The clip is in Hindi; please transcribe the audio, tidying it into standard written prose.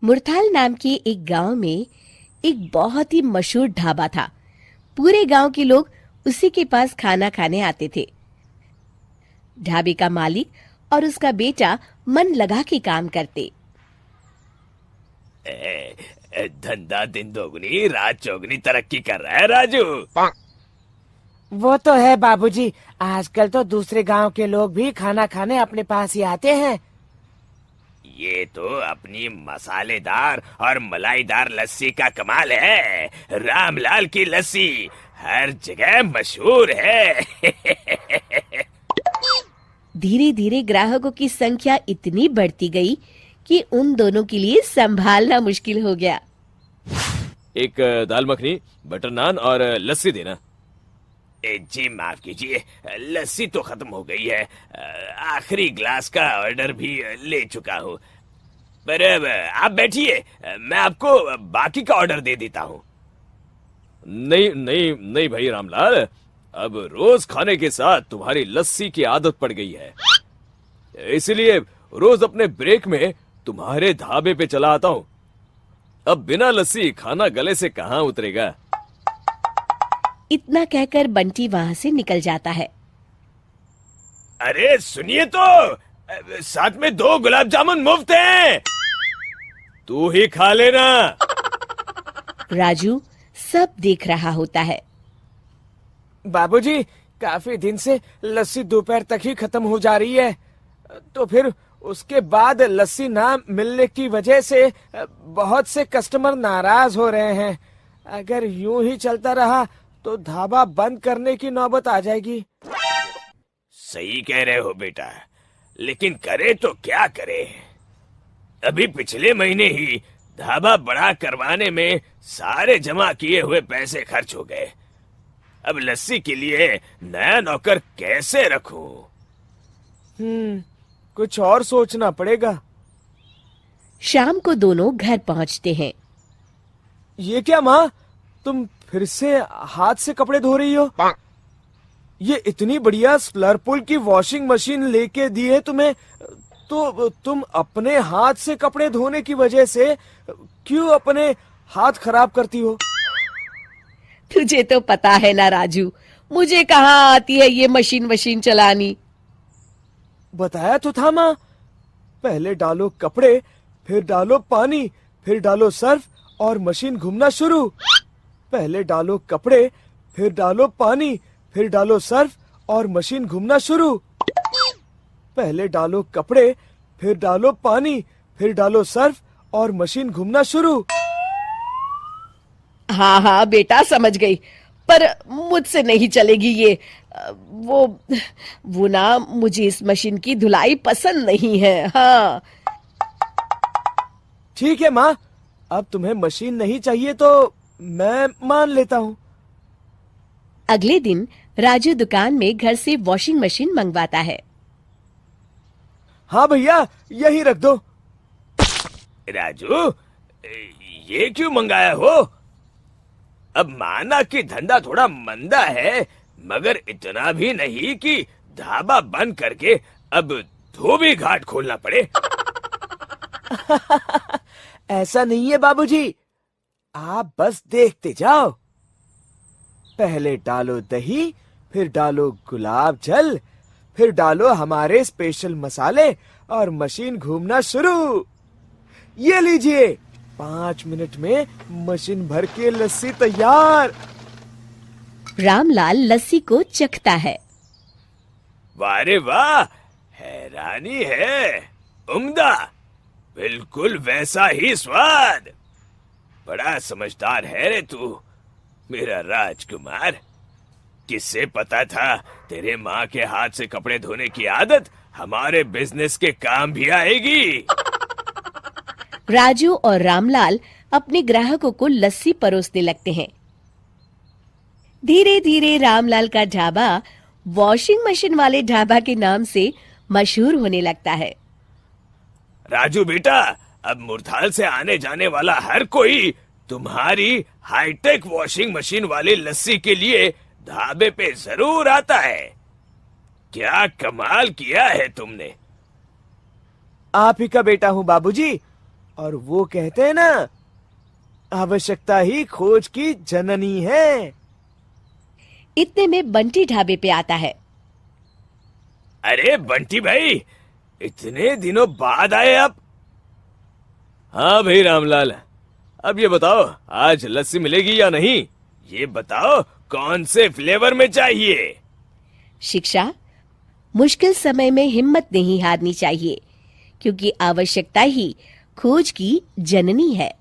मुरथाल नाम के एक गांव में एक बहुत ही मशहूर ढाबा था। पूरे गांव के लोग उसी के पास खाना खाने आते थे। ढाबे का मालिक और उसका बेटा मन लगा के काम करते। धंधा दिन दोगुनी रात चौगुनी तरक्की कर रहा है राजू। वो तो है बाबूजी, आजकल तो दूसरे गांव के लोग भी खाना खाने अपने पास ही आते हैं। ये तो अपनी मसालेदार और मलाईदार लस्सी का कमाल है। रामलाल की लस्सी हर जगह मशहूर है। धीरे धीरे ग्राहकों की संख्या इतनी बढ़ती गई कि उन दोनों के लिए संभालना मुश्किल हो गया। एक दाल मखनी, बटर नान और लस्सी देना। जी माफ कीजिए, लस्सी तो खत्म हो गई है। आखिरी ग्लास का ऑर्डर भी ले चुका हूँ। पर आप बैठिए, मैं आपको बाकी का ऑर्डर दे देता हूँ। नहीं नहीं नहीं भाई रामलाल, अब रोज खाने के साथ तुम्हारी लस्सी की आदत पड़ गई है, इसलिए रोज अपने ब्रेक में तुम्हारे ढाबे पे चला आता हूँ। अब बिना लस्सी खाना गले से कहाँ उतरेगा। इतना कहकर बंटी वहां से निकल जाता है। अरे सुनिए तो, साथ में 2 गुलाब जामुन मुफ्त हैं। तू ही खा लेना। राजू सब देख रहा होता है। बाबूजी, काफी दिन से लस्सी दोपहर तक ही खत्म हो जा रही है, तो फिर उसके बाद लस्सी ना मिलने की वजह से बहुत से कस्टमर नाराज हो रहे हैं। अगर यूं ही चलता रहा तो ढाबा बंद करने की नौबत आ जाएगी। सही कह रहे हो बेटा, लेकिन करे तो क्या करे। अभी पिछले महीने ही ढाबा बड़ा करवाने में सारे जमा किए हुए पैसे खर्च हो गए। अब लस्सी के लिए नया नौकर कैसे रखूं? कुछ और सोचना पड़ेगा। शाम को दोनों घर पहुंचते हैं। ये क्या माँ, तुम फिर से हाथ से कपड़े धो रही हो? ये इतनी बढ़िया स्लर्पुल की वॉशिंग मशीन लेके दी है तुम्हें, तो तुम अपने हाथ से कपड़े धोने की वजह से क्यों अपने हाथ खराब करती हो? तुझे तो पता है ना राजू, मुझे कहाँ आती है ये मशीन चलानी। बताया तो था माँ, पहले डालो कपड़े, फिर डालो पानी, फिर डालो सर्फ और मशीन घूमना शुरू। पहले डालो कपड़े, फिर डालो पानी, फिर डालो सर्फ और मशीन घूमना शुरू। पहले डालो कपड़े, फिर डालो पानी, फिर डालो सर्फ और मशीन घूमना शुरू। हाँ हाँ बेटा, समझ गई, पर मुझसे नहीं चलेगी ये। वो ना, मुझे इस मशीन की धुलाई पसंद नहीं है। हाँ ठीक है माँ, अब तुम्हें मशीन नहीं चाहिए तो मैं मान लेता हूँ। अगले दिन राजू दुकान में घर से वॉशिंग मशीन मंगवाता है। हाँ भैया, यही रख दो। राजू, ये क्यों मंगाया हो? अब माना कि धंधा थोड़ा मंदा है, मगर इतना भी नहीं कि ढाबा बंद करके अब धोबी घाट खोलना पड़े। ऐसा नहीं है बाबूजी, आप बस देखते जाओ। पहले डालो दही, फिर डालो गुलाब जल, फिर डालो हमारे स्पेशल मसाले और मशीन घूमना शुरू। ये लीजिए, 5 मिनट में मशीन भर के लस्सी तैयार। रामलाल लस्सी को चखता है। वाह रे वाह, हैरानी है, उम्दा, बिल्कुल वैसा ही स्वाद। बड़ा समझदार है रे तू, मेरा राजकुमार। किससे पता था तेरे माँ के हाथ से कपड़े धोने की आदत हमारे बिजनेस के काम भी आएगी। राजू और रामलाल अपने ग्राहकों को लस्सी परोसने लगते हैं। धीरे धीरे रामलाल का ढाबा वॉशिंग मशीन वाले ढाबा के नाम से मशहूर होने लगता है। राजू बेटा, अब मुरथाल से आने जाने वाला हर कोई तुम्हारी हाईटेक वॉशिंग मशीन वाली लस्सी के लिए ढाबे पे जरूर आता है। क्या कमाल किया है तुमने। आप ही का बेटा हूँ बाबूजी, और वो कहते हैं ना, आवश्यकता ही खोज की जननी है। इतने में बंटी ढाबे पे आता है। अरे बंटी भाई, इतने दिनों बाद आए आप। हाँ भाई रामलाल, अब ये बताओ आज लस्सी मिलेगी या नहीं? ये बताओ कौन से फ्लेवर में चाहिए? शिक्षा, मुश्किल समय में हिम्मत नहीं हारनी चाहिए, क्योंकि आवश्यकता ही खोज की जननी है।